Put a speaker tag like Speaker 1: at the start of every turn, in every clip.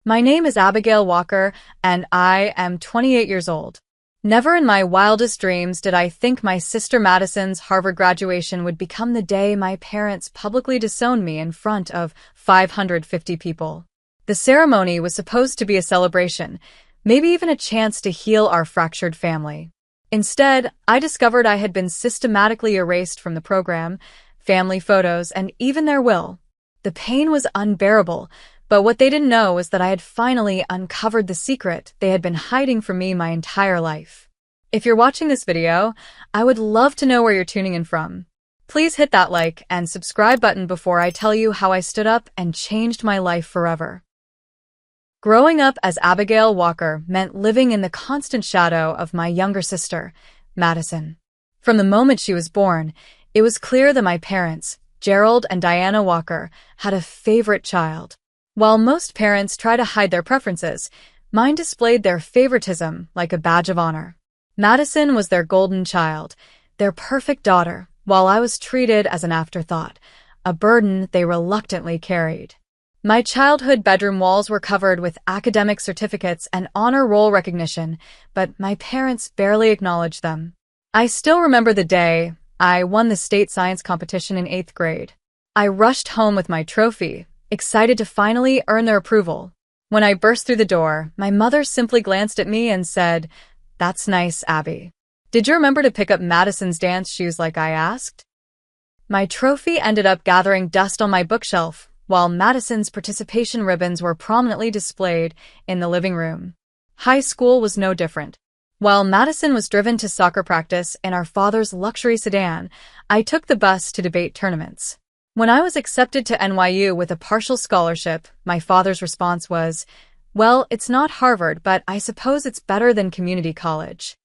Speaker 1: My name is Abigail Walker, and I am 28 years old. Never in my wildest dreams did I think my sister Madison's Harvard graduation would become the day my parents publicly disowned me in front of 550 people. The ceremony was supposed to be a celebration, maybe even a chance to heal our fractured family. Instead, I discovered I had been systematically erased from the program, family photos, and even their will. The pain was unbearable, but what they didn't know was that I had finally uncovered the secret they had been hiding from me my entire life. If you're watching this video, I would love to know where you're tuning in from. Please hit that like and subscribe button before I tell you how I stood up and changed my life forever. Growing up as Abigail Walker meant living in the constant shadow of my younger sister, Madison. From the moment she was born, it was clear that my parents, Gerald and Diana Walker, had a favorite child. While most parents try to hide their preferences, mine displayed their favoritism like a badge of honor. Madison was their golden child, their perfect daughter, while I was treated as an afterthought, a burden they reluctantly carried. My childhood bedroom walls were covered with academic certificates and honor roll recognition, but my parents barely acknowledged them. I still remember the day I won the state science competition in 8th grade. I rushed home with my trophy, excited to finally earn their approval. When I burst through the door, my mother simply glanced at me and said, "That's nice, Abby. Did you remember to pick up Madison's dance shoes like I asked?" My trophy ended up gathering dust on my bookshelf, while Madison's participation ribbons were prominently displayed in the living room. High school was no different. While Madison was driven to soccer practice in our father's luxury sedan, I took the bus to debate tournaments. When I was accepted to NYU with a partial scholarship, my father's response was, "Well, it's not Harvard, but I suppose it's better than community college."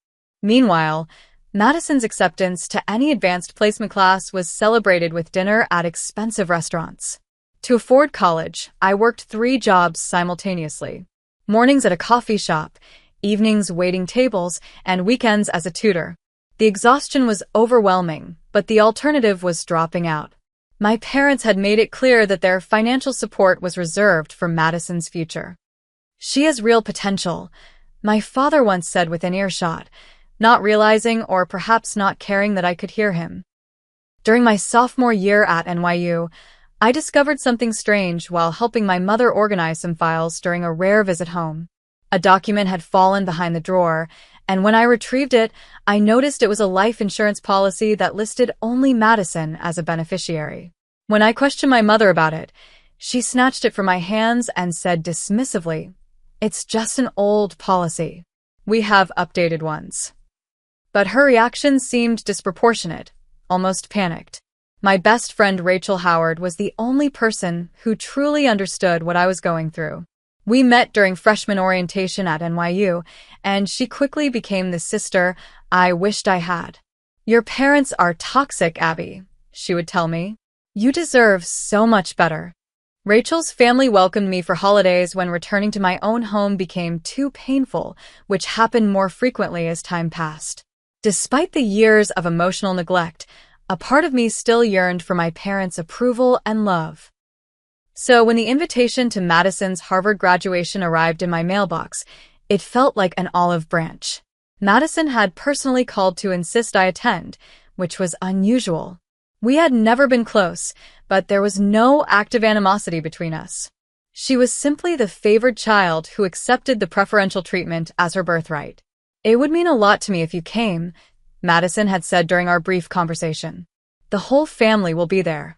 Speaker 1: Meanwhile, Madison's acceptance to any advanced placement class was celebrated with dinner at expensive restaurants. To afford college, I worked 3 jobs simultaneously. Mornings at a coffee shop, evenings waiting tables, and weekends as a tutor. The exhaustion was overwhelming, but the alternative was dropping out. My parents had made it clear that their financial support was reserved for Madison's future. "She has real potential," my father once said within earshot, not realizing or perhaps not caring that I could hear him. During my sophomore year at NYU, I discovered something strange while helping my mother organize some files during a rare visit home. A document had fallen behind the drawer, and when I retrieved it, I noticed it was a life insurance policy that listed only Madison as a beneficiary. When I questioned my mother about it, she snatched it from my hands and said dismissively, "It's just an old policy. We have updated ones." But her reaction seemed disproportionate, almost panicked. My best friend Rachel Howard was the only person who truly understood what I was going through. We met during freshman orientation at NYU, and she quickly became the sister I wished I had. "Your parents are toxic, Abby," she would tell me. "You deserve so much better." Rachel's family welcomed me for holidays when returning to my own home became too painful, which happened more frequently as time passed. Despite the years of emotional neglect, a part of me still yearned for my parents' approval and love. So when the invitation to Madison's Harvard graduation arrived in my mailbox, it felt like an olive branch. Madison had personally called to insist I attend, which was unusual. We had never been close, but there was no active animosity between us. She was simply the favored child who accepted the preferential treatment as her birthright. "It would mean a lot to me if you came," Madison had said during our brief conversation. "The whole family will be there."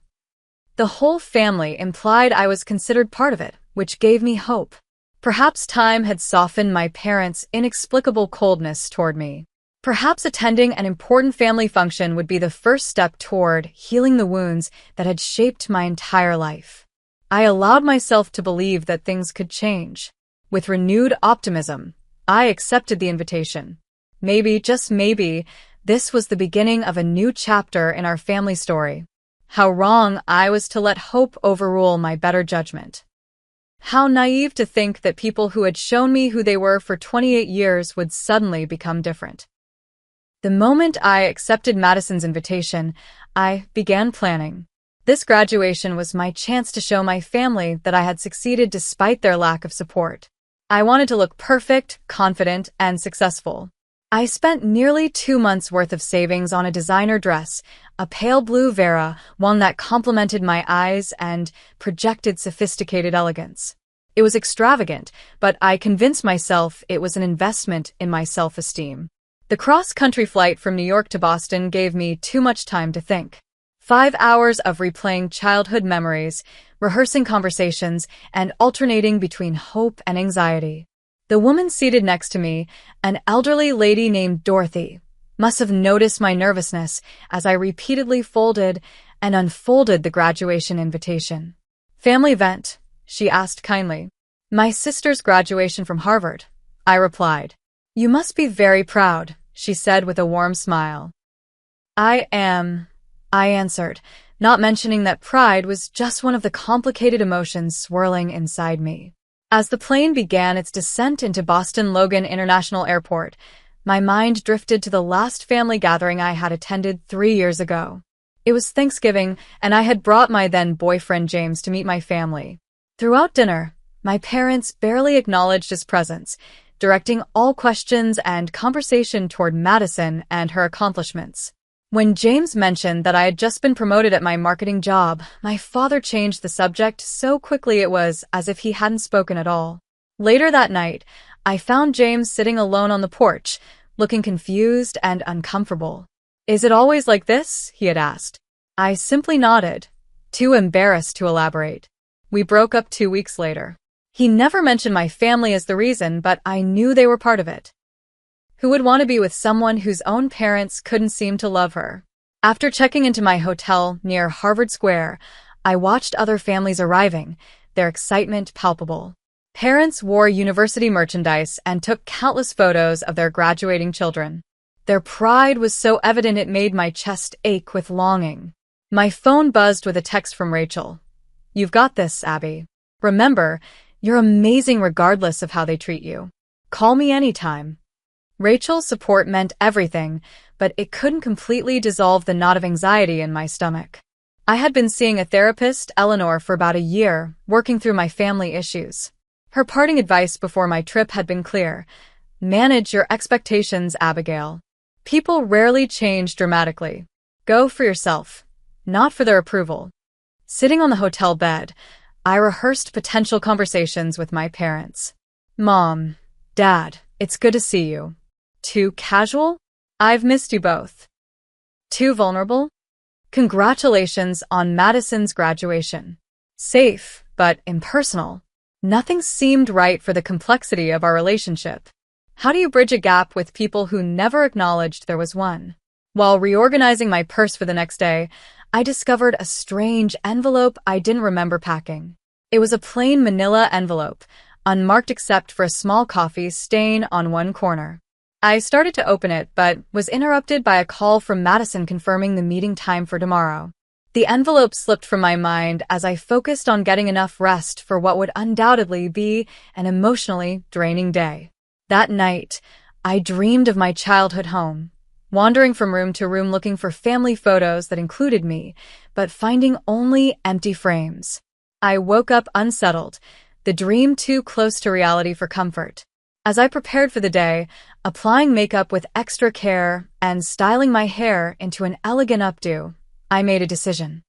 Speaker 1: The whole family implied I was considered part of it, which gave me hope. Perhaps time had softened my parents' inexplicable coldness toward me. Perhaps attending an important family function would be the first step toward healing the wounds that had shaped my entire life. I allowed myself to believe that things could change. With renewed optimism, I accepted the invitation. Maybe, just maybe, this was the beginning of a new chapter in our family story. How wrong I was to let hope overrule my better judgment. How naive to think that people who had shown me who they were for 28 years would suddenly become different. The moment I accepted Madison's invitation, I began planning. This graduation was my chance to show my family that I had succeeded despite their lack of support. I wanted to look perfect, confident, and successful. I spent nearly 2 months' worth of savings on a designer dress, a pale blue Vera, one that complemented my eyes and projected sophisticated elegance. It was extravagant, but I convinced myself it was an investment in my self-esteem. The cross-country flight from New York to Boston gave me too much time to think. 5 hours of replaying childhood memories, rehearsing conversations, and alternating between hope and anxiety. The woman seated next to me, an elderly lady named Dorothy, must have noticed my nervousness as I repeatedly folded and unfolded the graduation invitation. "Family event?" she asked kindly. "My sister's graduation from Harvard," I replied. "You must be very proud," she said with a warm smile. "I am," I answered, not mentioning that pride was just one of the complicated emotions swirling inside me. As the plane began its descent into Boston Logan International Airport, my mind drifted to the last family gathering I had attended 3 years ago. It was Thanksgiving, and I had brought my then-boyfriend James to meet my family. Throughout dinner, my parents barely acknowledged his presence, directing all questions and conversation toward Madison and her accomplishments. When James mentioned that I had just been promoted at my marketing job, my father changed the subject so quickly it was as if he hadn't spoken at all. Later that night, I found James sitting alone on the porch, looking confused and uncomfortable. "Is it always like this?" he had asked. I simply nodded, too embarrassed to elaborate. We broke up 2 weeks later. He never mentioned my family as the reason, but I knew they were part of it. Who would want to be with someone whose own parents couldn't seem to love her? After checking into my hotel near Harvard Square, I watched other families arriving, their excitement palpable. Parents wore university merchandise and took countless photos of their graduating children. Their pride was so evident it made my chest ache with longing. My phone buzzed with a text from Rachel. "You've got this, Abby. Remember, you're amazing regardless of how they treat you. Call me anytime." Rachel's support meant everything, but it couldn't completely dissolve the knot of anxiety in my stomach. I had been seeing a therapist, Eleanor, for about a year, working through my family issues. Her parting advice before my trip had been clear. Manage your expectations, Abigail. People rarely change dramatically. Go for yourself, not for their approval. Sitting on the hotel bed, I rehearsed potential conversations with my parents. "Mom, Dad, it's good to see you. Too casual? I've missed you both. Too vulnerable? Congratulations on Madison's graduation. Safe, but impersonal. Nothing seemed right for the complexity of our relationship. How do you bridge a gap with people who never acknowledged there was one?" While reorganizing my purse for the next day, I discovered a strange envelope I didn't remember packing. It was a plain manila envelope, unmarked except for a small coffee stain on one corner. I started to open it, but was interrupted by a call from Madison confirming the meeting time for tomorrow. The envelope slipped from my mind as I focused on getting enough rest for what would undoubtedly be an emotionally draining day. That night, I dreamed of my childhood home, wandering from room to room looking for family photos that included me, but finding only empty frames. I woke up unsettled, the dream too close to reality for comfort. As I prepared for the day, applying makeup with extra care and styling my hair into an elegant updo, I made a decision.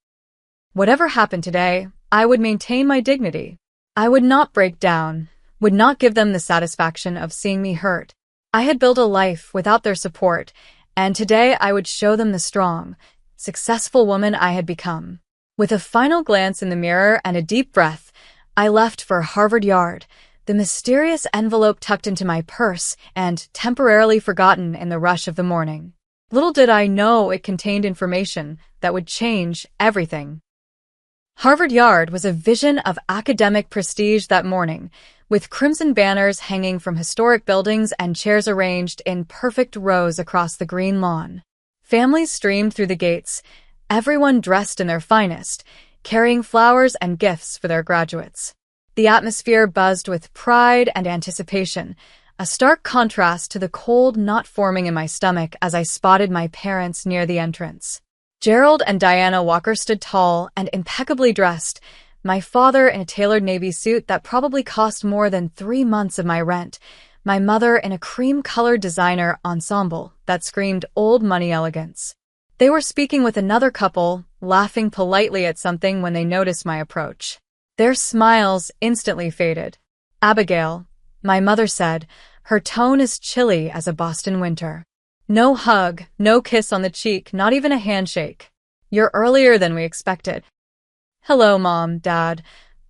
Speaker 1: Whatever happened today, I would maintain my dignity. I would not break down, would not give them the satisfaction of seeing me hurt. I had built a life without their support, and today I would show them the strong, successful woman I had become. With a final glance in the mirror and a deep breath, I left for Harvard Yard, the mysterious envelope tucked into my purse and temporarily forgotten in the rush of the morning. Little did I know it contained information that would change everything. Harvard Yard was a vision of academic prestige that morning, with crimson banners hanging from historic buildings and chairs arranged in perfect rows across the green lawn. Families streamed through the gates, everyone dressed in their finest, carrying flowers and gifts for their graduates. The atmosphere buzzed with pride and anticipation, a stark contrast to the cold knot forming in my stomach as I spotted my parents near the entrance. Gerald and Diana Walker stood tall and impeccably dressed, my father in a tailored navy suit that probably cost more than 3 months of my rent, my mother in a cream-colored designer ensemble that screamed old money elegance. They were speaking with another couple, laughing politely at something when they noticed my approach. Their smiles instantly faded. "Abigail," my mother said, her tone as chilly as a Boston winter. "No hug, no kiss on the cheek, not even a handshake. You're earlier than we expected." "Hello, Mom, Dad,"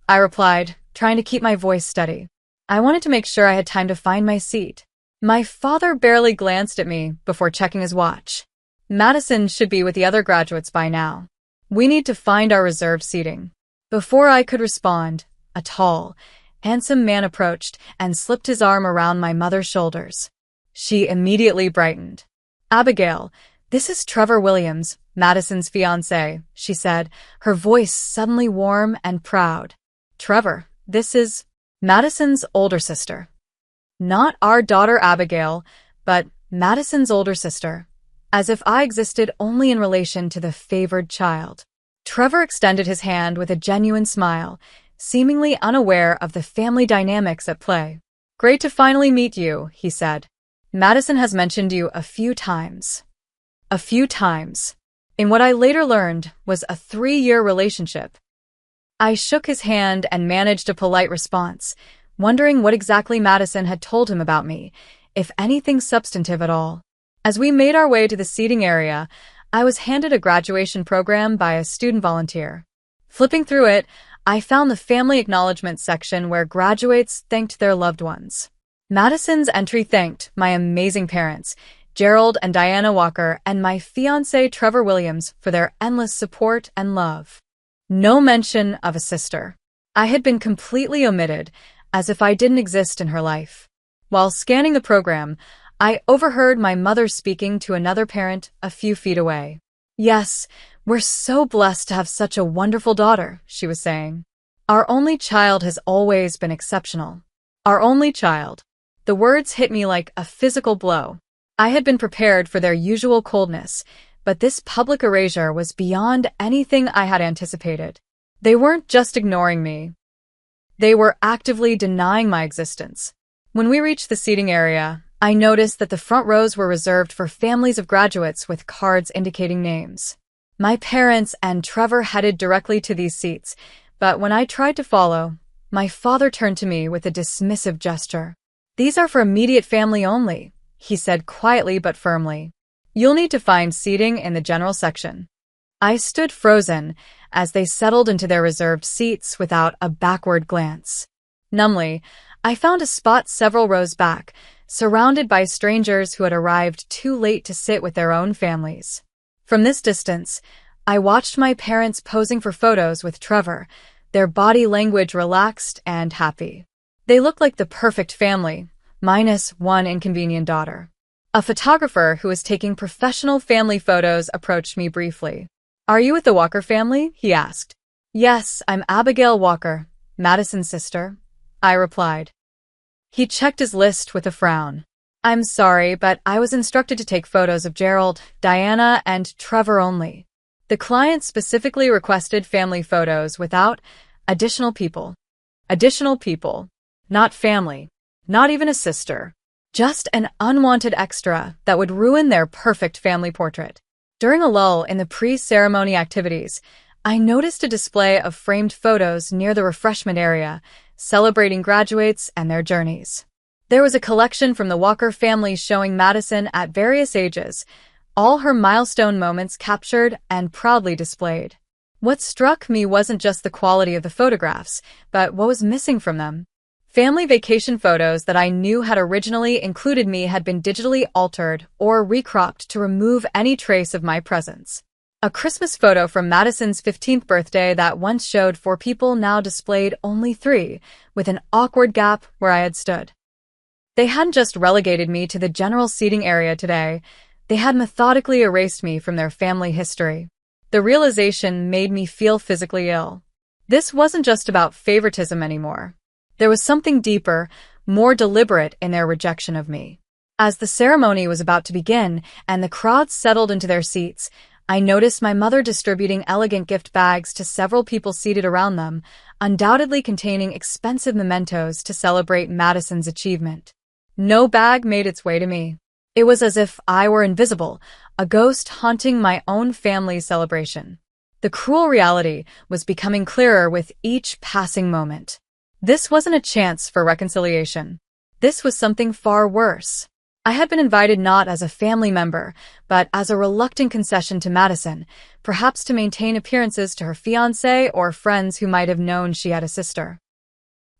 Speaker 1: I replied, trying to keep my voice steady. I wanted to make sure I had time to find my seat. My father barely glanced at me before checking his watch. "Madison should be with the other graduates by now. We need to find our reserved seating." Before I could respond, a tall, handsome man approached and slipped his arm around my mother's shoulders. She immediately brightened. "Abigail, this is Trevor Williams, Madison's fiancé," she said, her voice suddenly warm and proud. "Trevor, this is Madison's older sister." Not our daughter Abigail, but Madison's older sister, as if I existed only in relation to the favored child. Trevor extended his hand with a genuine smile, seemingly unaware of the family dynamics at play. "Great to finally meet you," he said. "Madison has mentioned you a few times." A few times. In what I later learned was a 3-year relationship. I shook his hand and managed a polite response, wondering what exactly Madison had told him about me, if anything substantive at all. As we made our way to the seating area, I was handed a graduation program by a student volunteer. Flipping through it, I found the family acknowledgement section where graduates thanked their loved ones. Madison's entry thanked my amazing parents, Gerald and Diana Walker, and my fiancé Trevor Williams for their endless support and love. No mention of a sister. I had been completely omitted, as if I didn't exist in her life. While scanning the program, I overheard my mother speaking to another parent a few feet away. "Yes, we're so blessed to have such a wonderful daughter," she was saying. "Our only child has always been exceptional." Our only child. The words hit me like a physical blow. I had been prepared for their usual coldness, but this public erasure was beyond anything I had anticipated. They weren't just ignoring me. They were actively denying my existence. When we reached the seating area, I noticed that the front rows were reserved for families of graduates with cards indicating names. My parents and Trevor headed directly to these seats, but when I tried to follow, my father turned to me with a dismissive gesture. "These are for immediate family only," he said quietly but firmly. "You'll need to find seating in the general section." I stood frozen as they settled into their reserved seats without a backward glance. Numbly, I found a spot several rows back, surrounded by strangers who had arrived too late to sit with their own families. From this distance, I watched my parents posing for photos with Trevor, their body language relaxed and happy. They looked like the perfect family, minus one inconvenient daughter. A photographer who was taking professional family photos approached me briefly. "Are you with the Walker family?" he asked. "Yes, I'm Abigail Walker, Madison's sister," I replied. He checked his list with a frown. "I'm sorry, but I was instructed to take photos of Gerald, Diana, and Trevor only. The client specifically requested family photos without additional people. Additional people. Not family. Not even a sister. Just an unwanted extra that would ruin their perfect family portrait." During a lull in the pre-ceremony activities, I noticed a display of framed photos near the refreshment area, celebrating graduates and their journeys. There was a collection from the Walker family showing Madison at various ages, all her milestone moments captured and proudly displayed. What struck me wasn't just the quality of the photographs, but what was missing from them. Family vacation photos that I knew had originally included me had been digitally altered or recropped to remove any trace of my presence. A Christmas photo from Madison's 15th birthday that once showed 4 people now displayed only 3, with an awkward gap where I had stood. They hadn't just relegated me to the general seating area today, they had methodically erased me from their family history. The realization made me feel physically ill. This wasn't just about favoritism anymore. There was something deeper, more deliberate in their rejection of me. As the ceremony was about to begin and the crowd settled into their seats, I noticed my mother distributing elegant gift bags to several people seated around them, undoubtedly containing expensive mementos to celebrate Madison's achievement. No bag made its way to me. It was as if I were invisible, a ghost haunting my own family's celebration. The cruel reality was becoming clearer with each passing moment. This wasn't a chance for reconciliation. This was something far worse. I had been invited not as a family member, but as a reluctant concession to Madison, perhaps to maintain appearances to her fiancé or friends who might have known she had a sister.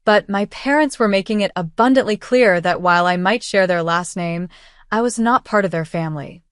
Speaker 1: But my parents were making it abundantly clear that while I might share their last name, I was not part of their family.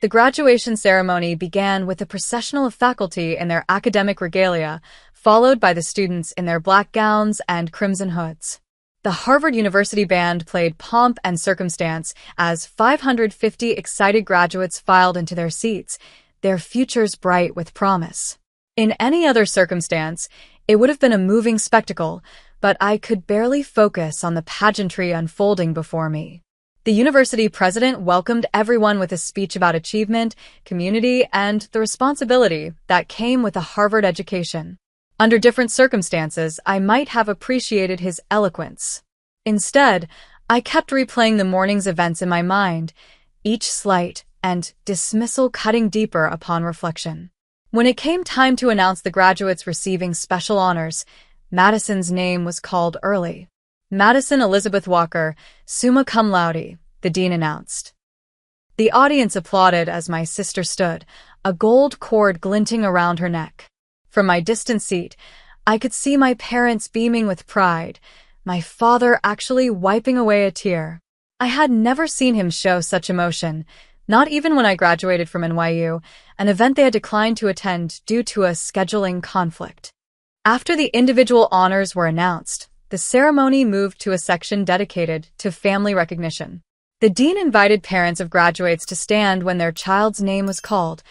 Speaker 1: The graduation ceremony began with a processional of faculty in their academic regalia, followed by the students in their black gowns and crimson hoods. The Harvard University Band played pomp and circumstance as 550 excited graduates filed into their seats, their futures bright with promise. In any other circumstance, it would have been a moving spectacle, but I could barely focus on the pageantry unfolding before me. The university president welcomed everyone with a speech about achievement, community, and the responsibility that came with a Harvard education. Under different circumstances, I might have appreciated his eloquence. Instead, I kept replaying the morning's events in my mind, each slight and dismissal cutting deeper upon reflection. When it came time to announce the graduates receiving special honors, Madison's name was called early. Madison Elizabeth Walker, summa cum laude, the dean announced. The audience applauded as my sister stood, a gold cord glinting around her neck. From my distant seat, I could see my parents beaming with pride, my father actually wiping away a tear. I had never seen him show such emotion, not even when I graduated from NYU, an event they had declined to attend due to a scheduling conflict. After the individual honors were announced, the ceremony moved to a section dedicated to family recognition. The dean invited parents of graduates to stand when their child's name was called,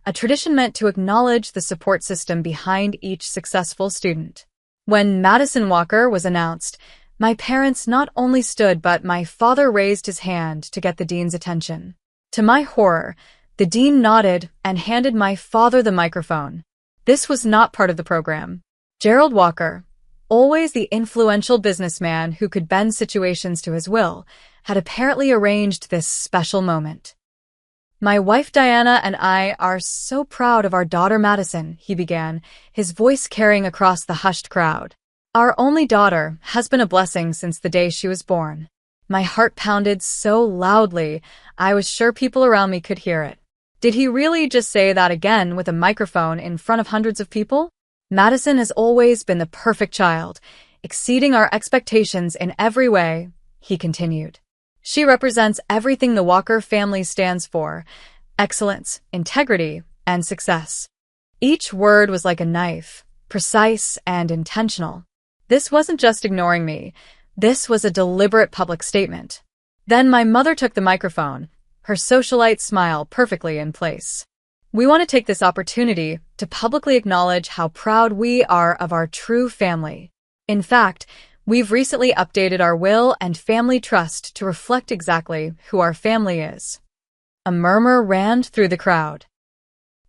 Speaker 1: a tradition meant to acknowledge the support system behind each successful student. When Madison Walker was announced, my parents not only stood but my father raised his hand to get the dean's attention. To my horror, the dean nodded and handed my father the microphone. This was not part of the program. Gerald Walker, always the influential businessman who could bend situations to his will, had apparently arranged this special moment. "My wife Diana and I are so proud of our daughter Madison," he began, his voice carrying across the hushed crowd. "Our only daughter has been a blessing since the day she was born." My heart pounded so loudly, I was sure people around me could hear it. Did he really just say that again with a microphone in front of hundreds of people? "Madison has always been the perfect child, exceeding our expectations in every way," he continued. "She represents everything the Walker family stands for: excellence, integrity, and success." Each word was like a knife, precise and intentional. This wasn't just ignoring me. This was a deliberate public statement. Then my mother took the microphone, her socialite smile perfectly in place. "We want to take this opportunity to publicly acknowledge how proud we are of our true family. In fact, we've recently updated our will and family trust to reflect exactly who our family is." A murmur ran through the crowd.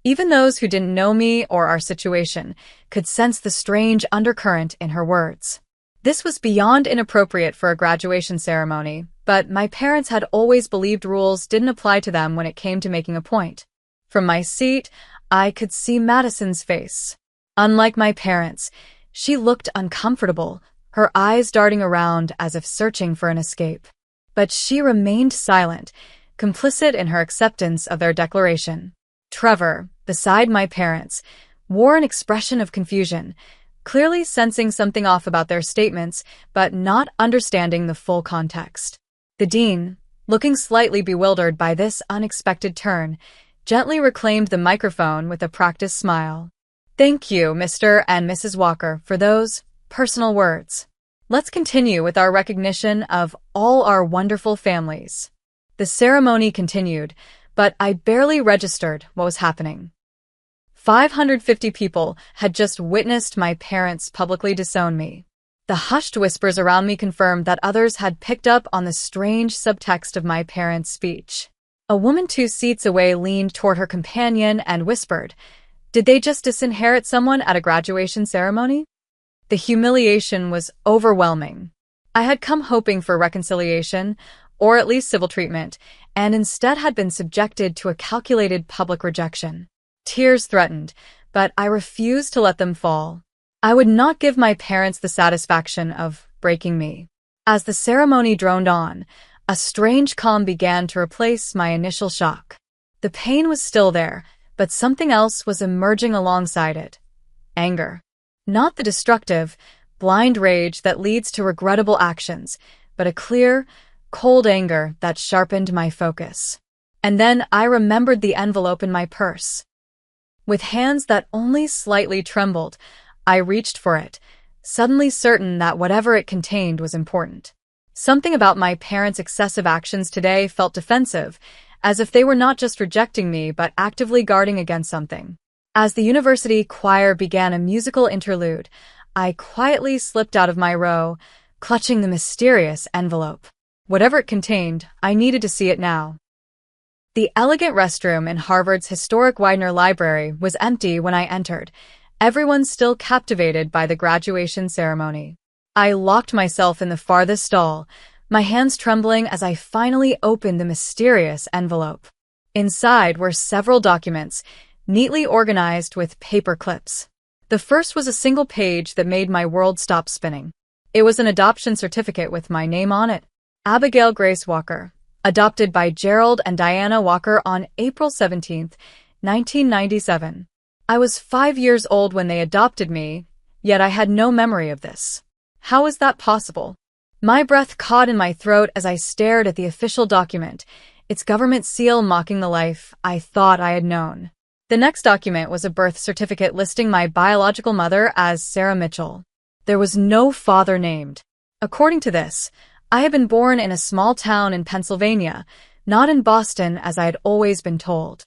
Speaker 1: Even those who didn't know me or our situation could sense the strange undercurrent in her words. This was beyond inappropriate for a graduation ceremony, but my parents had always believed rules didn't apply to them when it came to making a point. From my seat, I could see Madison's face. Unlike my parents, she looked uncomfortable, her eyes darting around as if searching for an escape. But she remained silent, complicit in her acceptance of their declaration. Trevor, beside my parents, wore an expression of confusion, clearly sensing something off about their statements, but not understanding the full context. The dean, looking slightly bewildered by this unexpected turn, gently reclaimed the microphone with a practiced smile. "Thank you, Mr. and Mrs. Walker, for those personal words. Let's continue with our recognition of all our wonderful families." The ceremony continued, but I barely registered what was happening. 550 people had just witnessed my parents publicly disown me. The hushed whispers around me confirmed that others had picked up on the strange subtext of my parents' speech. A woman 2 seats away leaned toward her companion and whispered, "Did they just disinherit someone at a graduation ceremony?" The humiliation was overwhelming. I had come hoping for reconciliation, or at least civil treatment, and instead had been subjected to a calculated public rejection. Tears threatened, but I refused to let them fall. I would not give my parents the satisfaction of breaking me. As the ceremony droned on, a strange calm began to replace my initial shock. The pain was still there, but something else was emerging alongside it. Anger. Not the destructive, blind rage that leads to regrettable actions, but a clear, cold anger that sharpened my focus. And then I remembered the envelope in my purse. With hands that only slightly trembled, I reached for it, suddenly certain that whatever it contained was important. Something about my parents' excessive actions today felt defensive, as if they were not just rejecting me but actively guarding against something. As the university choir began a musical interlude, I quietly slipped out of my row, clutching the mysterious envelope. Whatever it contained, I needed to see it now. The elegant restroom in Harvard's historic Widener Library was empty when I entered, everyone still captivated by the graduation ceremony. I locked myself in the farthest stall, my hands trembling as I finally opened the mysterious envelope. Inside were several documents, neatly organized with paper clips. The first was a single page that made my world stop spinning. It was an adoption certificate with my name on it. Abigail Grace Walker, adopted by Gerald and Diana Walker on April 17, 1997. I was 5 years old when they adopted me, yet I had no memory of this. How was that possible? My breath caught in my throat as I stared at the official document, its government seal mocking the life I thought I had known. The next document was a birth certificate listing my biological mother as Sarah Mitchell. There was no father named. According to this, I had been born in a small town in Pennsylvania, not in Boston as I had always been told.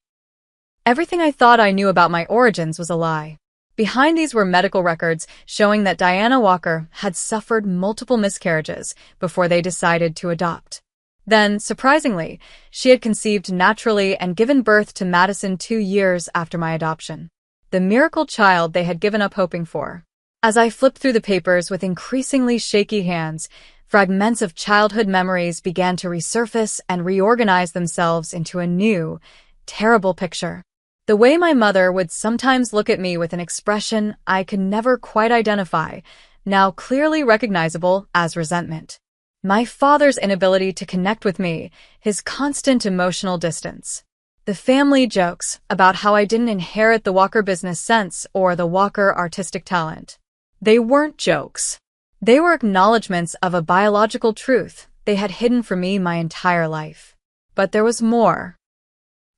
Speaker 1: Everything I thought I knew about my origins was a lie. Behind these were medical records showing that Diana Walker had suffered multiple miscarriages before they decided to adopt. Then, surprisingly, she had conceived naturally and given birth to Madison 2 years after my adoption. The miracle child they had given up hoping for. As I flipped through the papers with increasingly shaky hands, fragments of childhood memories began to resurface and reorganize themselves into a new, terrible picture. The way my mother would sometimes look at me with an expression I could never quite identify, now clearly recognizable as resentment. My father's inability to connect with me, his constant emotional distance. The family jokes about how I didn't inherit the Walker business sense or the Walker artistic talent. They weren't jokes. They were acknowledgments of a biological truth they had hidden from me my entire life. But there was more.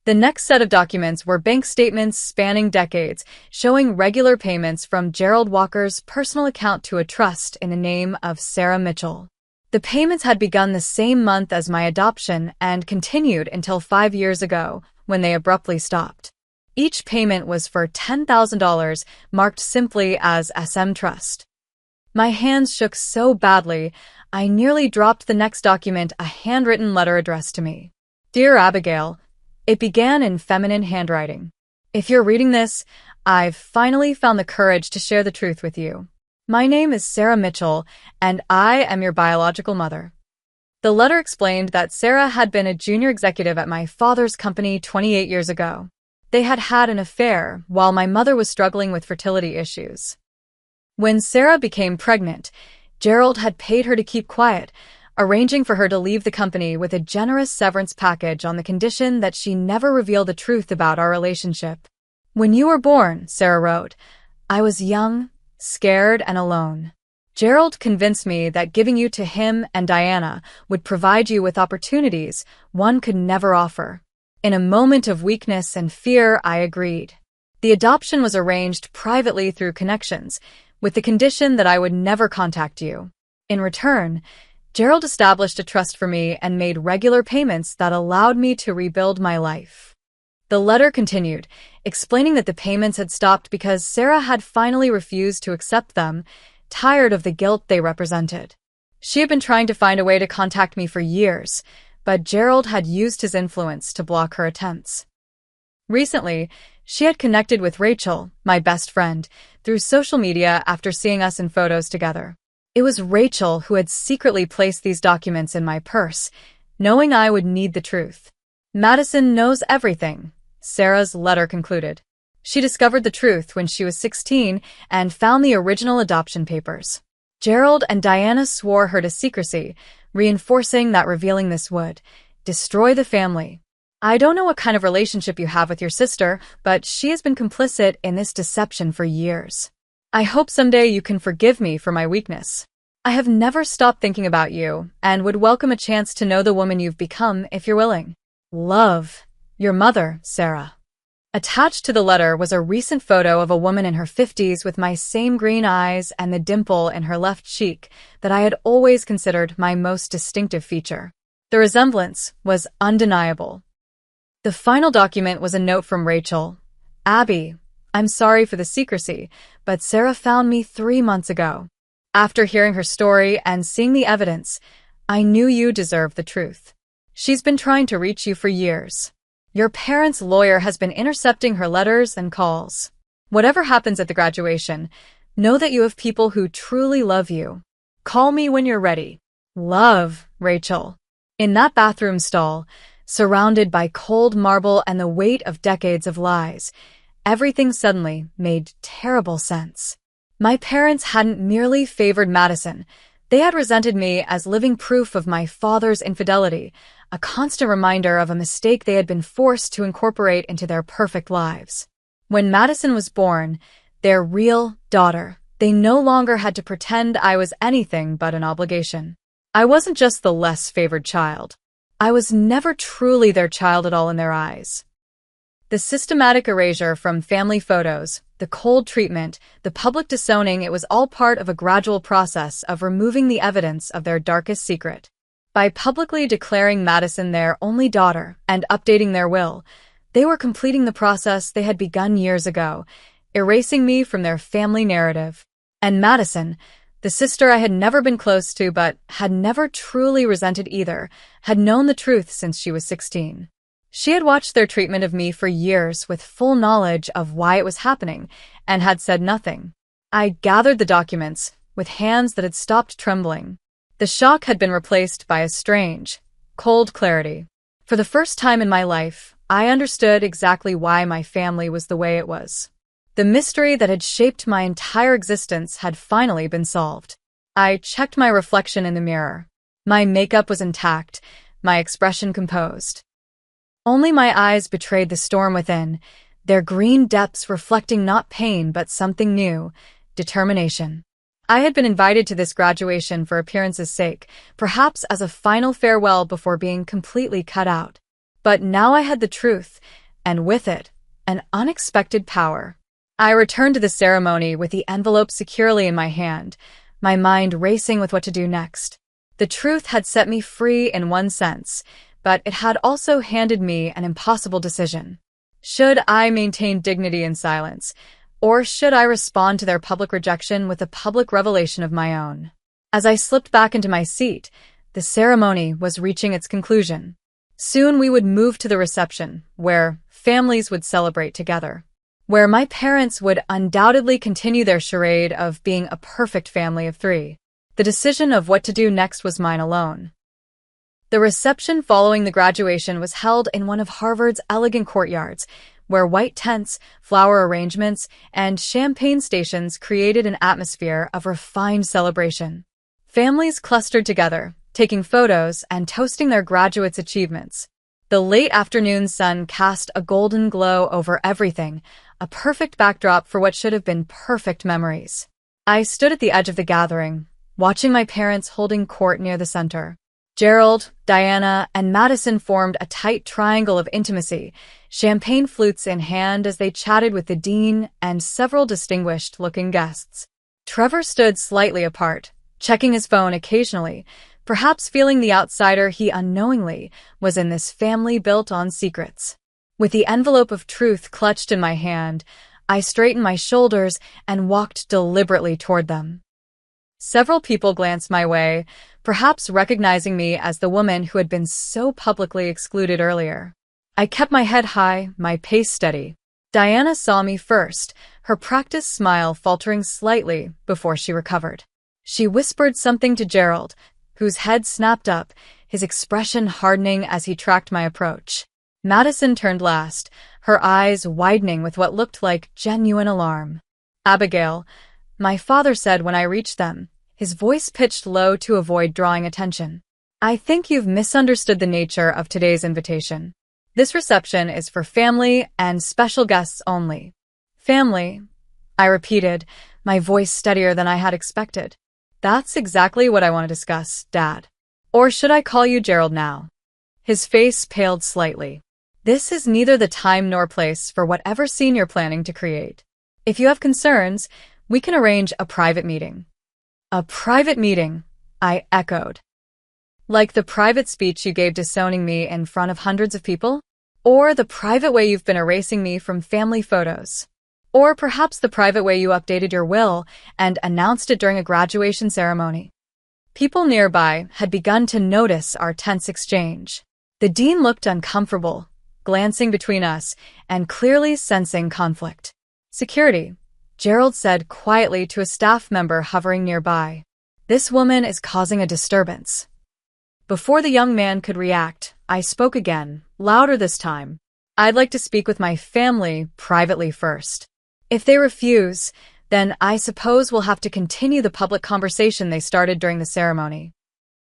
Speaker 1: The next set of documents were bank statements spanning decades, showing regular payments from Gerald Walker's personal account to a trust in the name of Sarah Mitchell. The payments had begun the same month as my adoption and continued until 5 years ago, when they abruptly stopped. Each payment was for $10,000, marked simply as SM Trust. My hands shook so badly, I nearly dropped the next document, a handwritten letter addressed to me. Dear Abigail, it began in feminine handwriting. If you're reading this, I've finally found the courage to share the truth with you. My name is Sarah Mitchell, and I am your biological mother. The letter explained that Sarah had been a junior executive at my father's company 28 years ago. They had had an affair while my mother was struggling with fertility issues. When Sarah became pregnant, Gerald had paid her to keep quiet, arranging for her to leave the company with a generous severance package on the condition that she never reveal the truth about our relationship. When you were born, Sarah wrote, I was young, scared, and alone. Gerald convinced me that giving you to him and Diana would provide you with opportunities one could never offer. In a moment of weakness and fear, I agreed. The adoption was arranged privately through connections, with the condition that I would never contact you. In return, Gerald established a trust for me and made regular payments that allowed me to rebuild my life. The letter continued, explaining that the payments had stopped because Sarah had finally refused to accept them, tired of the guilt they represented. She had been trying to find a way to contact me for years, but Gerald had used his influence to block her attempts. Recently, she had connected with Rachel, my best friend, through social media after seeing us in photos together. It was Rachel who had secretly placed these documents in my purse, knowing I would need the truth. Madison knows everything, Sarah's letter concluded. She discovered the truth when she was 16 and found the original adoption papers. Gerald and Diana swore her to secrecy, reinforcing that revealing this would destroy the family. I don't know what kind of relationship you have with your sister, but she has been complicit in this deception for years. I hope someday you can forgive me for my weakness. I have never stopped thinking about you and would welcome a chance to know the woman you've become if you're willing. Love, your mother, Sarah. Attached to the letter was a recent photo of a woman in her 50s with my same green eyes and the dimple in her left cheek that I had always considered my most distinctive feature. The resemblance was undeniable. The final document was a note from Rachel. Abby, I'm sorry for the secrecy, but Sarah found me 3 months ago. After hearing her story and seeing the evidence, I knew you deserved the truth. She's been trying to reach you for years. Your parents' lawyer has been intercepting her letters and calls. Whatever happens at the graduation, know that you have people who truly love you. Call me when you're ready. Love, Rachel. In that bathroom stall, surrounded by cold marble and the weight of decades of lies, everything suddenly made terrible sense. My parents hadn't merely favored Madison. They had resented me as living proof of my father's infidelity, a constant reminder of a mistake they had been forced to incorporate into their perfect lives. When Madison was born, their real daughter, they no longer had to pretend I was anything but an obligation. I wasn't just the less favored child. I was never truly their child at all in their eyes. The systematic erasure from family photos, the cold treatment, the public disowning, it was all part of a gradual process of removing the evidence of their darkest secret. By publicly declaring Madison their only daughter and updating their will, they were completing the process they had begun years ago, erasing me from their family narrative. And Madison, the sister I had never been close to but had never truly resented either, had known the truth since she was 16. She had watched their treatment of me for years with full knowledge of why it was happening and had said nothing. I gathered the documents with hands that had stopped trembling. The shock had been replaced by a strange, cold clarity. For the first time in my life, I understood exactly why my family was the way it was. The mystery that had shaped my entire existence had finally been solved. I checked my reflection in the mirror. My makeup was intact, my expression composed. Only my eyes betrayed the storm within, their green depths reflecting not pain but something new, determination. I had been invited to this graduation for appearance's sake, perhaps as a final farewell before being completely cut out. But now I had the truth, and with it, an unexpected power. I returned to the ceremony with the envelope securely in my hand, my mind racing with what to do next. The truth had set me free in one sense, but it had also handed me an impossible decision. Should I maintain dignity in silence, or should I respond to their public rejection with a public revelation of my own? As I slipped back into my seat, the ceremony was reaching its conclusion. Soon we would move to the reception, where families would celebrate together, where my parents would undoubtedly continue their charade of being a perfect family of 3. The decision of what to do next was mine alone. The reception following the graduation was held in one of Harvard's elegant courtyards, where white tents, flower arrangements, and champagne stations created an atmosphere of refined celebration. Families clustered together, taking photos and toasting their graduates' achievements. The late afternoon sun cast a golden glow over everything, a perfect backdrop for what should have been perfect memories. I stood at the edge of the gathering, watching my parents holding court near the center. Gerald, Diana, and Madison formed a tight triangle of intimacy, champagne flutes in hand as they chatted with the dean and several distinguished-looking guests. Trevor stood slightly apart, checking his phone occasionally, perhaps feeling the outsider he unknowingly was in this family built on secrets. With the envelope of truth clutched in my hand, I straightened my shoulders and walked deliberately toward them. Several people glanced my way, perhaps recognizing me as the woman who had been so publicly excluded earlier. I kept my head high, my pace steady. Diana saw me first, her practiced smile faltering slightly before she recovered. She whispered something to Gerald, whose head snapped up, his expression hardening as he tracked my approach. Madison turned last, her eyes widening with what looked like genuine alarm. "Abigail," my father said when I reached them, his voice pitched low to avoid drawing attention. "I think you've misunderstood the nature of today's invitation. This reception is for family and special guests only." "Family," I repeated, my voice steadier than I had expected. "That's exactly what I want to discuss, Dad. Or should I call you Gerald now?" His face paled slightly. "This is neither the time nor place for whatever scene you're planning to create. If you have concerns, we can arrange a private meeting." "A private meeting," I echoed. "Like the private speech you gave disowning me in front of hundreds of people? Or the private way you've been erasing me from family photos? Or perhaps the private way you updated your will and announced it during a graduation ceremony?" People nearby had begun to notice our tense exchange. The dean looked uncomfortable, glancing between us and clearly sensing conflict. "Security," Gerald said quietly to a staff member hovering nearby. "This woman is causing a disturbance." Before the young man could react, I spoke again, louder this time. "I'd like to speak with my family privately first. If they refuse, then I suppose we'll have to continue the public conversation they started during the ceremony."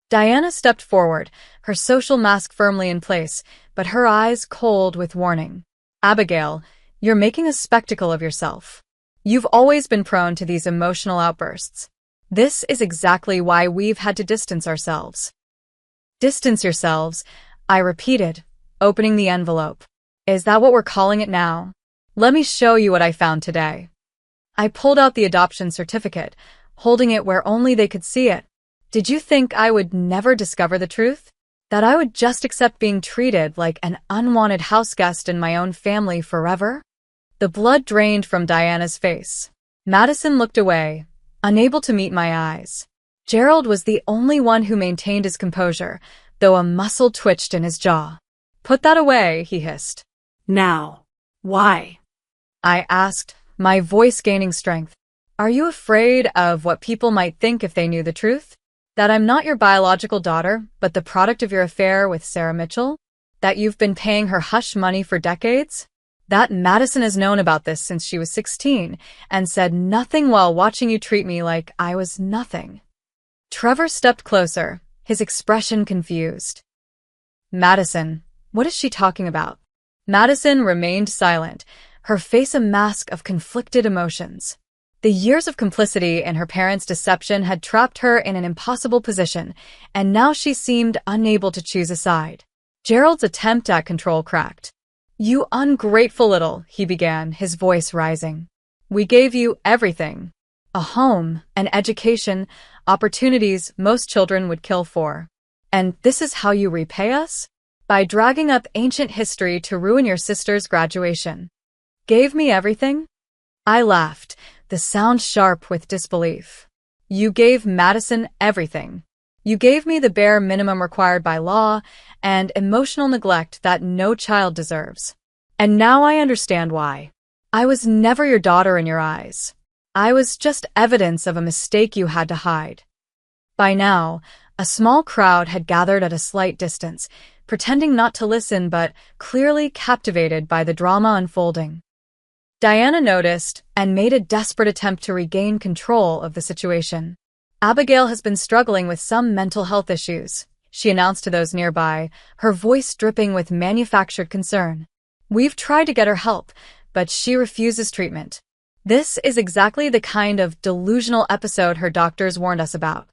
Speaker 1: Diana stepped forward, her social mask firmly in place, but her eyes cold with warning. "Abigail, you're making a spectacle of yourself. You've always been prone to these emotional outbursts. This is exactly why we've had to distance ourselves." "Distance yourselves," I repeated, opening the envelope. "Is that what we're calling it now? Let me show you what I found today." I pulled out the adoption certificate, holding it where only they could see it. Did you think I would never discover the truth? That I would just accept being treated like an unwanted houseguest in my own family forever? The blood drained from Diana's face. Madison looked away, unable to meet my eyes. Gerald was the only one who maintained his composure, though a muscle twitched in his jaw. "Put that away," he hissed.
Speaker 2: "Now. Why?"
Speaker 1: I asked, my voice gaining strength. "Are you afraid of what people might think if they knew the truth? That I'm not your biological daughter, but the product of your affair with Sarah Mitchell? That you've been paying her hush money for decades? That Madison has known about this since she was 16 and said nothing while watching you treat me like I was nothing?" Trevor stepped closer, his expression confused. "Madison, what is she talking about?" Madison remained silent, her face a mask of conflicted emotions. The years of complicity in her parents' deception had trapped her in an impossible position, and now she seemed unable to choose a side. Gerald's attempt at control cracked. "You ungrateful little," he began, his voice rising. "We gave you everything. A home, an education, opportunities most children would kill for. And this is how you repay us? By dragging up ancient history to ruin your sister's graduation. Gave me everything?" I laughed, the sound sharp with disbelief. "You gave Madison everything. You gave me the bare minimum required by law and emotional neglect that no child deserves. And now I understand why. I was never your daughter in your eyes. I was just evidence of a mistake you had to hide." By now, a small crowd had gathered at a slight distance, pretending not to listen but clearly captivated by the drama unfolding. Diana noticed and made a desperate attempt to regain control of the situation. "Abigail has been struggling with some mental health issues," she announced to those nearby, her voice dripping with manufactured concern. "We've tried to get her help, but she refuses treatment. This is exactly the kind of delusional episode her doctors warned us about."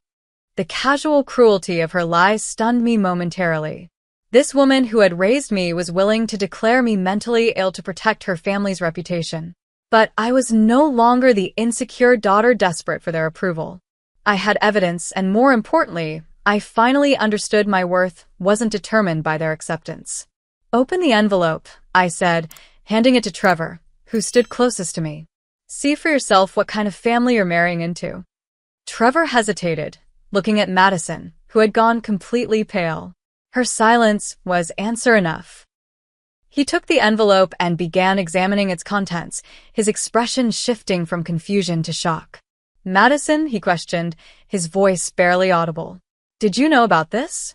Speaker 1: The casual cruelty of her lies stunned me momentarily. This woman who had raised me was willing to declare me mentally ill to protect her family's reputation. But I was no longer the insecure daughter desperate for their approval. I had evidence, and more importantly, I finally understood my worth wasn't determined by their acceptance. "Open the envelope," I said, handing it to Trevor, who stood closest to me. "See for yourself what kind of family you're marrying into." Trevor hesitated, looking at Madison, who had gone completely pale. Her silence was answer enough. He took the envelope and began examining its contents, his expression shifting from confusion to shock. "Madison?" he questioned, his voice barely audible. "Did you know about this?"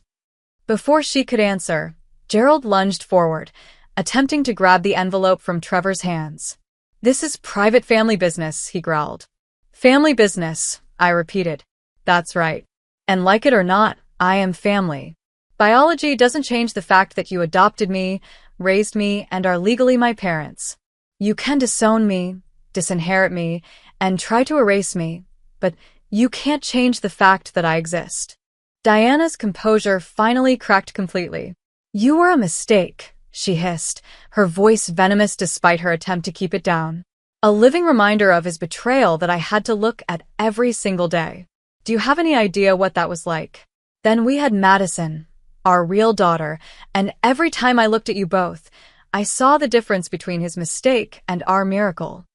Speaker 1: Before she could answer, Gerald lunged forward, attempting to grab the envelope from Trevor's hands. "This is private family business," he growled. "Family business," I repeated. "That's right. And like it or not, I am family. Biology doesn't change the fact that you adopted me, raised me, and are legally my parents. You can disown me, disinherit me, and try to erase me, but you can't change the fact that I exist." Diana's composure finally cracked completely. "You were a mistake," she hissed, her voice venomous despite her attempt to keep it down. "A living reminder of his betrayal that I had to look at every single day. Do you have any idea what that was like? Then we had Madison, our real daughter, and every time I looked at you both, I saw the difference between his mistake and our miracle."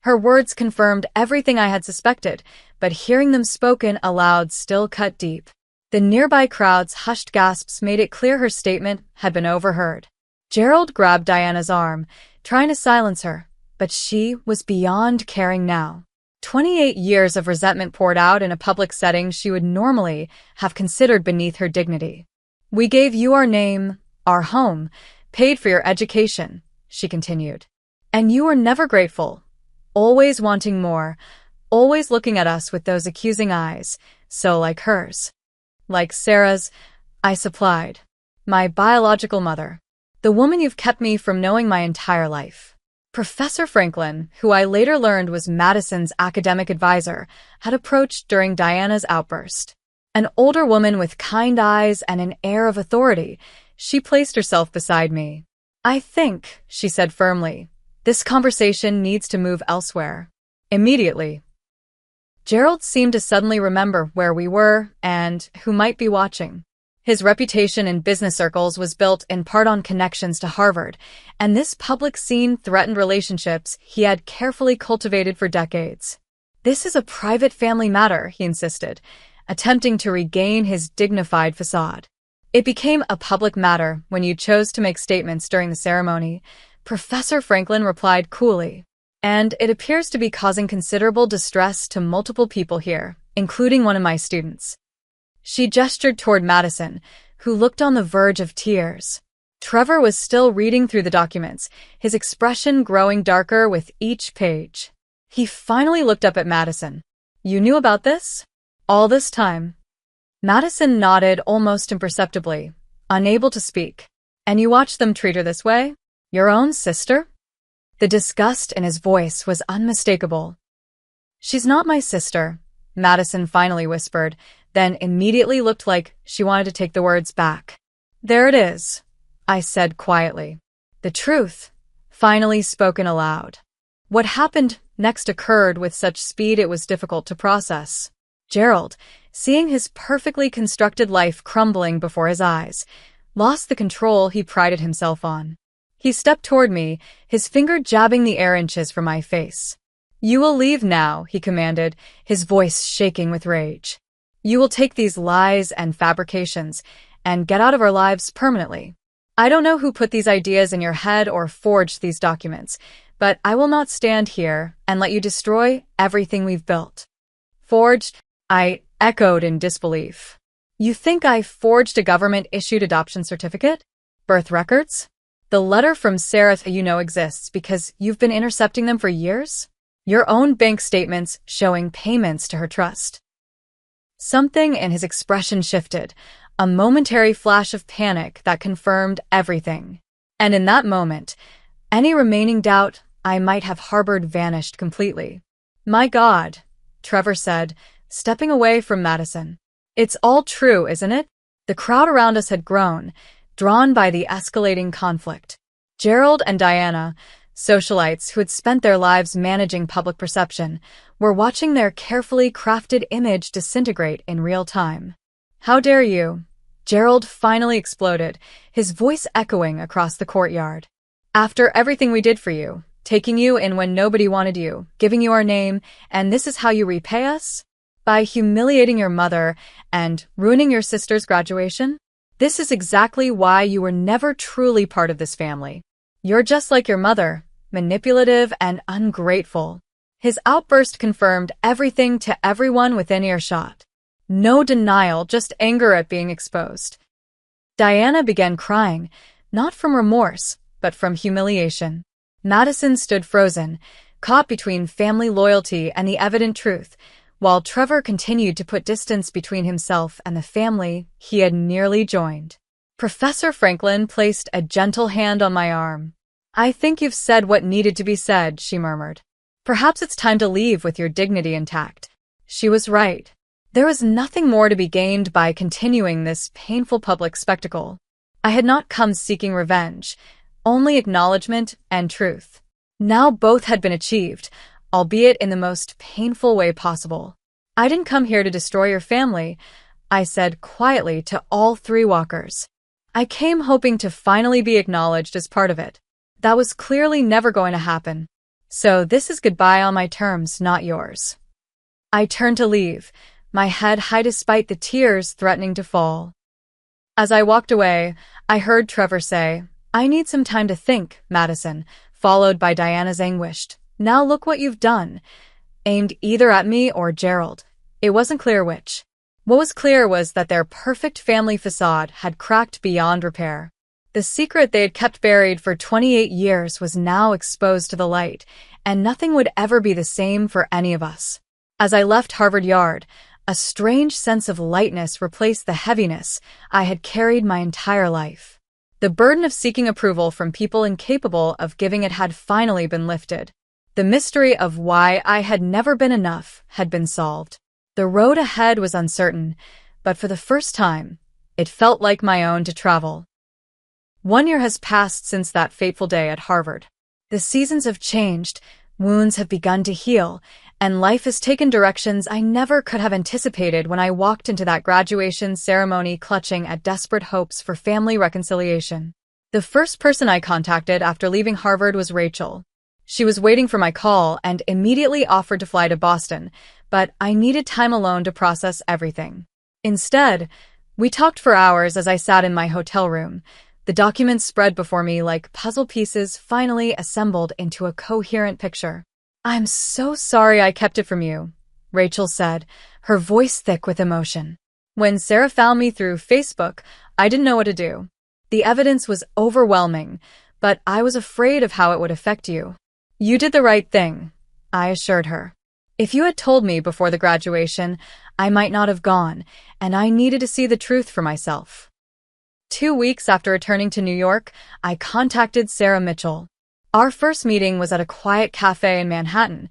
Speaker 1: Her words confirmed everything I had suspected, but hearing them spoken aloud still cut deep. The nearby crowd's hushed gasps made it clear her statement had been overheard. Gerald grabbed Diana's arm, trying to silence her, but she was beyond caring now. 28 years of resentment poured out in a public setting she would normally have considered beneath her dignity. "We gave you our name, our home, paid for your education," she continued. "And you were never grateful, always wanting more, always looking at us with those accusing eyes, so like hers. Like Sarah's, I supplied. My biological mother. The woman you've kept me from knowing my entire life." Professor Franklin, who I later learned was Madison's academic advisor, had approached during Diana's outburst. An older woman with kind eyes and an air of authority, she placed herself beside me. "I think," she said firmly, "this conversation needs to move elsewhere. Immediately." Gerald seemed to suddenly remember where we were and who might be watching. His reputation in business circles was built in part on connections to Harvard, and this public scene threatened relationships he had carefully cultivated for decades. "This is a private family matter," he insisted, attempting to regain his dignified facade. "It became a public matter when you chose to make statements during the ceremony," Professor Franklin replied coolly. "And it appears to be causing considerable distress to multiple people here, including one of my students." She gestured toward Madison, who looked on the verge of tears. Trevor was still reading through the documents, his expression growing darker with each page. He finally looked up at Madison. "You knew about this? All this time?" Madison nodded almost imperceptibly, unable to speak. "And you watched them treat her this way? Your own sister?" The disgust in his voice was unmistakable. "She's not my sister," Madison finally whispered, then immediately looked like she wanted to take the words back. "There it is," I said quietly. The truth, finally spoken aloud. What happened next occurred with such speed it was difficult to process. Gerald, seeing his perfectly constructed life crumbling before his eyes, lost the control he prided himself on. He stepped toward me, his finger jabbing the air inches from my face. "You will leave now," he commanded, his voice shaking with rage. "You will take these lies and fabrications and get out of our lives permanently. I don't know who put these ideas in your head or forged these documents, but I will not stand here and let you destroy everything we've built." "Forged?" I echoed in disbelief. "You think I forged a government-issued adoption certificate? Birth records? The letter from Sarah you know exists because you've been intercepting them for years? Your own bank statements showing payments to her trust." Something in his expression shifted, a momentary flash of panic that confirmed everything. And in that moment, any remaining doubt I might have harbored vanished completely. "My God," Trevor said, stepping away from Madison. "It's all true, isn't it?" The crowd around us had grown, drawn by the escalating conflict. Gerald and Diana, socialites who had spent their lives managing public perception, were watching their carefully crafted image disintegrate in real time. "How dare you?" Gerald finally exploded, his voice echoing across the courtyard. "After everything we did for you, taking you in when nobody wanted you, giving you our name, and this is how you repay us? By humiliating your mother and ruining your sister's graduation? This is exactly why you were never truly part of this family. You're just like your mother, manipulative and ungrateful. His outburst confirmed everything to everyone within earshot. No denial, just anger at being exposed. Diana began crying, not from remorse, but from humiliation. Madison stood frozen, caught between family loyalty and the evident truth, while Trevor continued to put distance between himself and the family he had nearly joined. Professor Franklin placed a gentle hand on my arm. "I think you've said what needed to be said," she murmured. "Perhaps it's time to leave with your dignity intact." She was right. There was nothing more to be gained by continuing this painful public spectacle. I had not come seeking revenge, only acknowledgement and truth. Now both had been achieved, albeit in the most painful way possible. "I didn't come here to destroy your family," I said quietly to all three walkers. "I came hoping to finally be acknowledged as part of it. That was clearly never going to happen. So this is goodbye on my terms, not yours." I turned to leave, my head high despite the tears threatening to fall. As I walked away, I heard Trevor say, "I need some time to think, Madison," followed by Diana's anguished, "Now look what you've done," aimed either at me or Gerald. It wasn't clear which. What was clear was that their perfect family facade had cracked beyond repair. The secret they had kept buried for 28 years was now exposed to the light, and nothing would ever be the same for any of us. As I left Harvard Yard, a strange sense of lightness replaced the heaviness I had carried my entire life. The burden of seeking approval from people incapable of giving it had finally been lifted. The mystery of why I had never been enough had been solved. The road ahead was uncertain, but for the first time, it felt like my own to travel. 1 year has passed since that fateful day at Harvard. The seasons have changed, wounds have begun to heal, and life has taken directions I never could have anticipated when I walked into that graduation ceremony clutching at desperate hopes for family reconciliation. The first person I contacted after leaving Harvard was Rachel. She was waiting for my call and immediately offered to fly to Boston, but I needed time alone to process everything. Instead, we talked for hours as I sat in my hotel room, the documents spread before me like puzzle pieces finally assembled into a coherent picture. "I'm so sorry I kept it from you," Rachel said, her voice thick with emotion. "When Sarah found me through Facebook, I didn't know what to do. The evidence was overwhelming, but I was afraid of how it would affect you." "You did the right thing," I assured her. "If you had told me before the graduation, I might not have gone, and I needed to see the truth for myself." 2 weeks after returning to New York, I contacted Sarah Mitchell. Our first meeting was at a quiet cafe in Manhattan,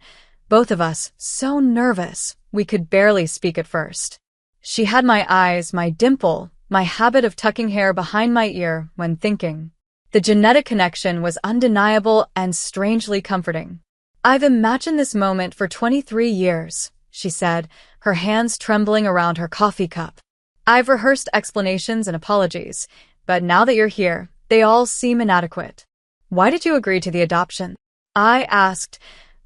Speaker 1: both of us so nervous we could barely speak at first. She had my eyes, my dimple, my habit of tucking hair behind my ear when thinking. The genetic connection was undeniable and strangely comforting. "I've imagined this moment for 23 years, she said, her hands trembling around her coffee cup. "I've rehearsed explanations and apologies, but now that you're here, they all seem inadequate." "Why did you agree to the adoption?" I asked,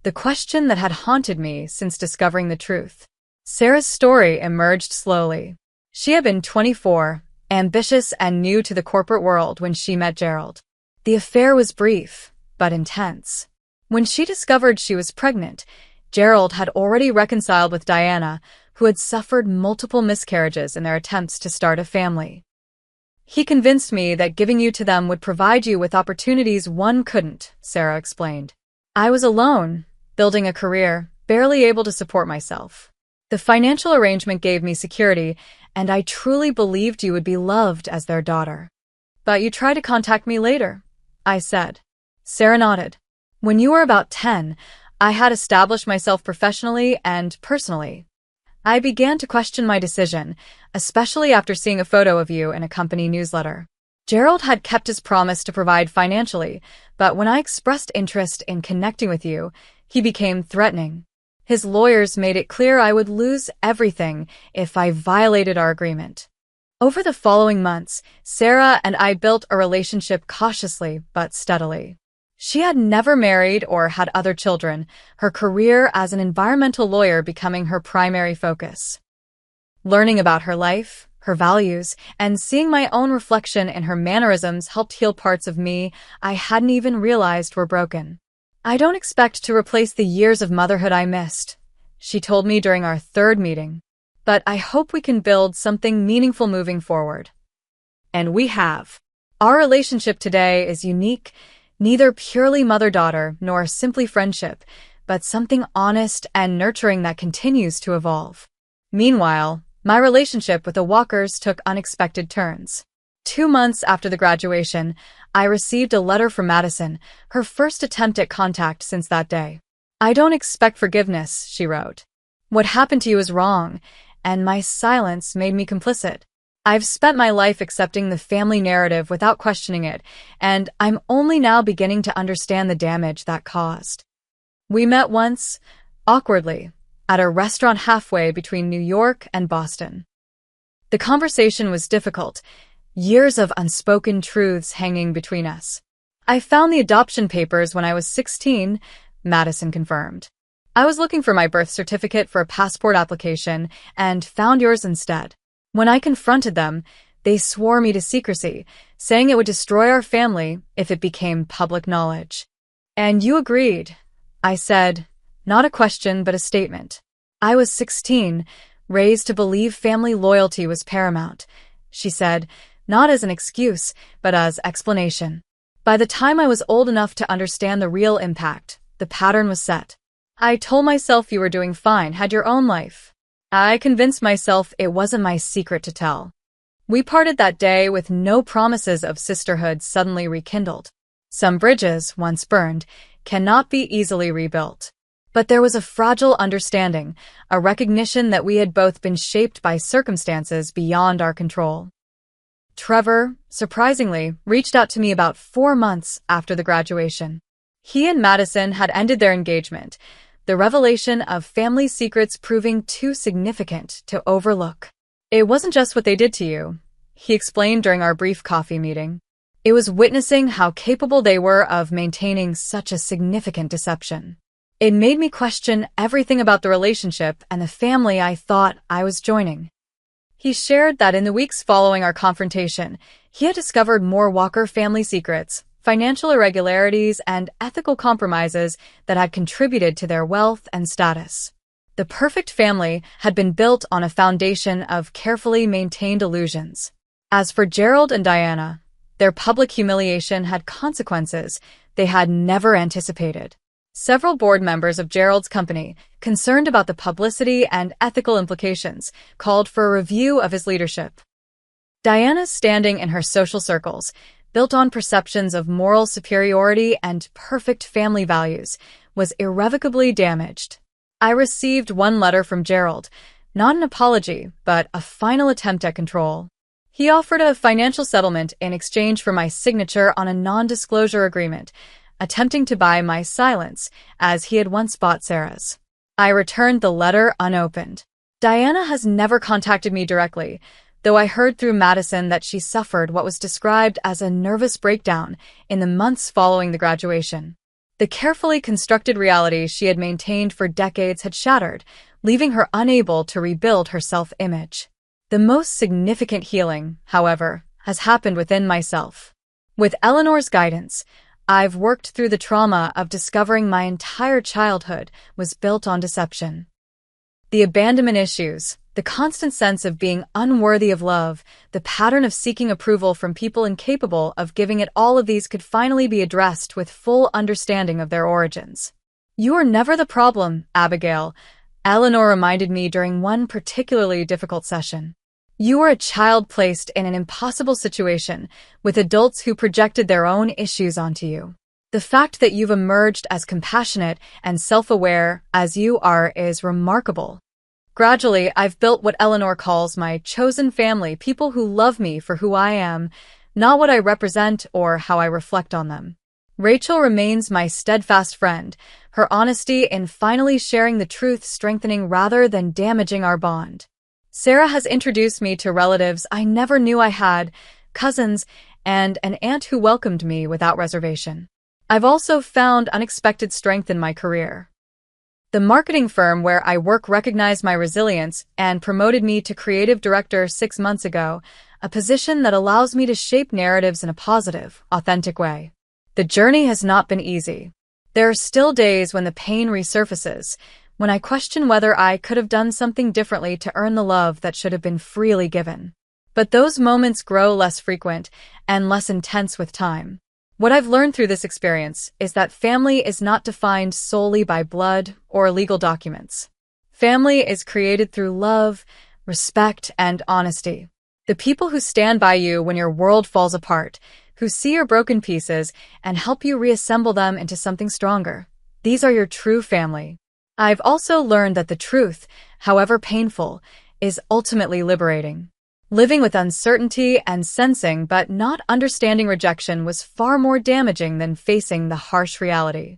Speaker 1: the question that had haunted me since discovering the truth. Sarah's story emerged slowly. She had been 24, ambitious and new to the corporate world when she met Gerald. The affair was brief, but intense. When she discovered she was pregnant, Gerald had already reconciled with Diana, who had suffered multiple miscarriages in their attempts to start a family. "He convinced me that giving you to them would provide you with opportunities one couldn't," Sarah explained. "I was alone, building a career, barely able to support myself. The financial arrangement gave me security, and I truly believed you would be loved as their daughter." "But you tried to contact me later," I said. Sarah nodded. "When you were about 10, I had established myself professionally and personally. I began to question my decision, especially after seeing a photo of you in a company newsletter. Gerald had kept his promise to provide financially, but when I expressed interest in connecting with you, he became threatening. His lawyers made it clear I would lose everything if I violated our agreement." Over the following months, Sarah and I built a relationship cautiously but steadily. She had never married or had other children, her career as an environmental lawyer becoming her primary focus. Learning about her life, her values, and seeing my own reflection in her mannerisms helped heal parts of me I hadn't even realized were broken. "I don't expect to replace the years of motherhood I missed," she told me during our third meeting. "But I hope we can build something meaningful moving forward." And we have. Our relationship today is unique, neither purely mother-daughter nor simply friendship, but something honest and nurturing that continues to evolve. Meanwhile, my relationship with the Walkers took unexpected turns. 2 months after the graduation, I received a letter from Madison, her first attempt at contact since that day. "I don't expect forgiveness," she wrote. "What happened to you is wrong, and my silence made me complicit. I've spent my life accepting the family narrative without questioning it, and I'm only now beginning to understand the damage that caused." We met once, awkwardly, at a restaurant halfway between New York and Boston. The conversation was difficult, years of unspoken truths hanging between us. "I found the adoption papers when I was 16, Madison confirmed. "I was looking for my birth certificate for a passport application and found yours instead. When I confronted them, they swore me to secrecy, saying it would destroy our family if it became public knowledge." "And you agreed," I said, not a question but a statement. "I was 16, raised to believe family loyalty was paramount," she said, not as an excuse, but as explanation. "By the time I was old enough to understand the real impact, the pattern was set. I told myself you were doing fine, had your own life. I convinced myself it wasn't my secret to tell." We parted that day with no promises of sisterhood suddenly rekindled. Some bridges, once burned, cannot be easily rebuilt. But there was a fragile understanding, a recognition that we had both been shaped by circumstances beyond our control. Trevor, surprisingly, reached out to me about 4 months after the graduation. He and Madison had ended their engagement, the revelation of family secrets proving too significant to overlook. "It wasn't just what they did to you," he explained during our brief coffee meeting. "It was witnessing how capable they were of maintaining such a significant deception. It made me question everything about the relationship and the family I thought I was joining." He shared that in the weeks following our confrontation, he had discovered more Walker family secrets, financial irregularities, and ethical compromises that had contributed to their wealth and status. The perfect family had been built on a foundation of carefully maintained illusions. As for Gerald and Diana, their public humiliation had consequences they had never anticipated. Several board members of Gerald's company, concerned about the publicity and ethical implications, called for a review of his leadership. Diana's standing in her social circles, built on perceptions of moral superiority and perfect family values, was irrevocably damaged. I received one letter from Gerald, not an apology, but a final attempt at control. He offered a financial settlement in exchange for my signature on a non-disclosure agreement, attempting to buy my silence, as he had once bought Sarah's. I returned the letter unopened. Diana has never contacted me directly, though I heard through Madison that she suffered what was described as a nervous breakdown in the months following the graduation. The carefully constructed reality she had maintained for decades had shattered, leaving her unable to rebuild her self-image. The most significant healing, however, has happened within myself. With Eleanor's guidance, I've worked through the trauma of discovering my entire childhood was built on deception. The abandonment issues, the constant sense of being unworthy of love, the pattern of seeking approval from people incapable of giving it, all of these could finally be addressed with full understanding of their origins. "You are never the problem, Abigail," Eleanor reminded me during one particularly difficult session. "You are a child placed in an impossible situation with adults who projected their own issues onto you. The fact that you've emerged as compassionate and self-aware as you are is remarkable. Gradually, I've built what Eleanor calls my chosen family, people who love me for who I am, not what I represent or how I reflect on them." Rachel remains my steadfast friend, her honesty in finally sharing the truth strengthening rather than damaging our bond. Sarah has introduced me to relatives I never knew I had, cousins, and an aunt who welcomed me without reservation. I've also found unexpected strength in my career. The marketing firm where I work recognized my resilience and promoted me to creative director 6 months ago, a position that allows me to shape narratives in a positive, authentic way. The journey has not been easy. There are still days when the pain resurfaces, when I question whether I could have done something differently to earn the love that should have been freely given. But those moments grow less frequent and less intense with time. What I've learned through this experience is that family is not defined solely by blood or legal documents. Family is created through love, respect, and honesty. The people who stand by you when your world falls apart, who see your broken pieces and help you reassemble them into something stronger. These are your true family. I've also learned that the truth, however painful, is ultimately liberating. Living with uncertainty and sensing but not understanding rejection was far more damaging than facing the harsh reality.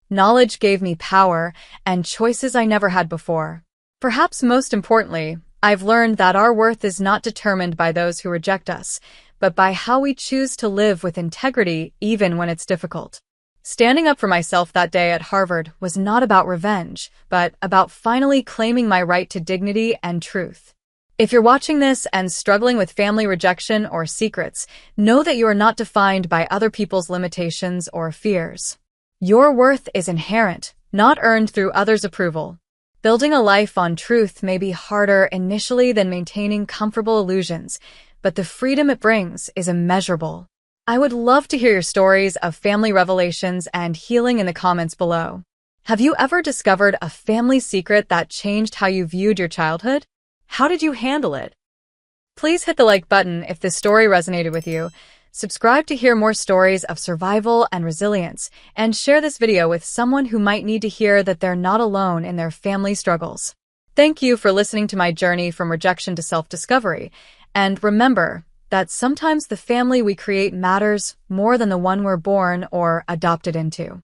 Speaker 1: Knowledge gave me power and choices I never had before. Perhaps most importantly, I've learned that our worth is not determined by those who reject us, but by how we choose to live with integrity even when it's difficult. Standing up for myself that day at Harvard was not about revenge, but about finally claiming my right to dignity and truth. If you're watching this and struggling with family rejection or secrets, know that you are not defined by other people's limitations or fears. Your worth is inherent, not earned through others' approval. Building a life on truth may be harder initially than maintaining comfortable illusions, but the freedom it brings is immeasurable. I would love to hear your stories of family revelations and healing in the comments below. Have you ever discovered a family secret that changed how you viewed your childhood? How did you handle it? Please hit the like button if this story resonated with you. Subscribe to hear more stories of survival and resilience, and share this video with someone who might need to hear that they're not alone in their family struggles. Thank you for listening to my journey from rejection to self-discovery, and remember that sometimes the family we create matters more than the one we're born or adopted into.